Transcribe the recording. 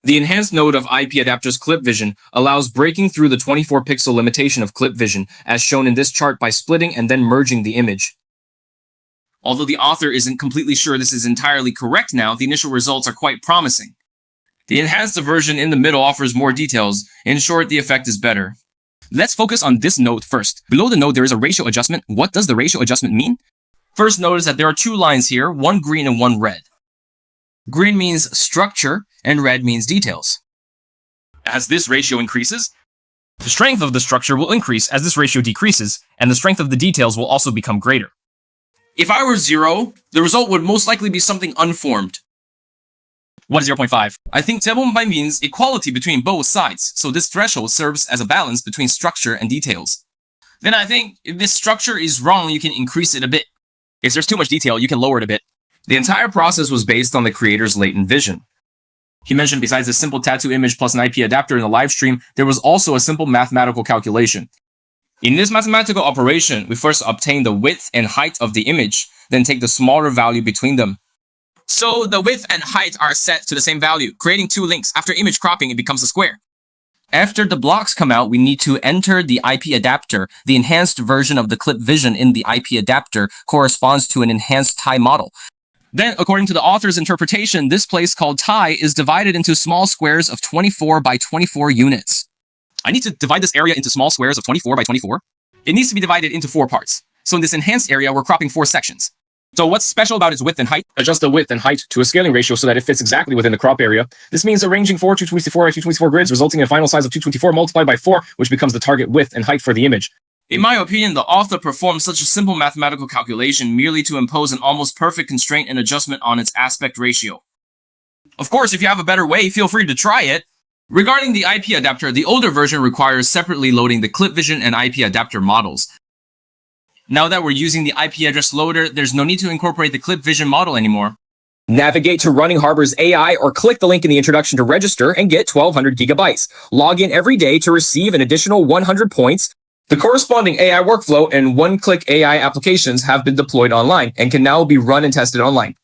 The enhanced node of IP adapter's clip vision allows breaking through the 24-pixel limitation of clip vision, as shown in this chart, by splitting and then merging the image. Although the author isn't completely sure this is entirely correct now, the initial results are quite promising. The enhanced version in the middle offers more details. In short, the effect is better. Let's focus on this node first. Below the node, there is a ratio adjustment. What does the ratio adjustment mean? First, notice that there are two lines here, one green and one red. Green means structure, and red means details. As this ratio increases, the strength of the structure will increase as this ratio decreases, and the strength of the details will also become greater. If I were 0, the result would most likely be something unformed. What is 0.5? I think 0.5 means equality between both sides, so this threshold serves as a balance between structure and details. Then I think if this structure is wrong, you can increase it a bit. If there's too much detail, you can lower it a bit. The entire process was based on the creator's latent vision. He mentioned besides a simple tattoo image plus an IP adapter in the live stream, there was also a simple mathematical calculation. In this mathematical operation, we first obtain the width and height of the image, then take the smaller value between them. So the width and height are set to the same value, creating two links. After image cropping, it becomes a square. After the blocks come out, we need to enter the IP adapter. The enhanced version of the clip vision in the IP adapter corresponds to an enhanced tie model. Then, according to the author's interpretation, this place called tie is divided into small squares of 24 by 24 units. I need to divide this area into small squares of 24 by 24. It needs to be divided into 4 parts. So in this enhanced area, we're cropping 4 sections. So what's special about its width and height? Adjust the width and height to a scaling ratio so that it fits exactly within the crop area. This means arranging 4 224 by 224 grids, resulting in a final size of 224 multiplied by 4, which becomes the target width and height for the image. In my opinion, the author performed such a simple mathematical calculation merely to impose an almost perfect constraint and adjustment on its aspect ratio. Of course, if you have a better way, feel free to try it. Regarding the IP adapter, the older version requires separately loading the clip vision and IP adapter models. Now that we're using the IP address loader, there's no need to incorporate the clip vision model anymore. Navigate to RunningHub's AI or click the link in the introduction to register and get 1200 gigabytes. Log in every day to receive an additional 100 points. The corresponding AI workflow and one-click AI applications have been deployed online and can now be run and tested online.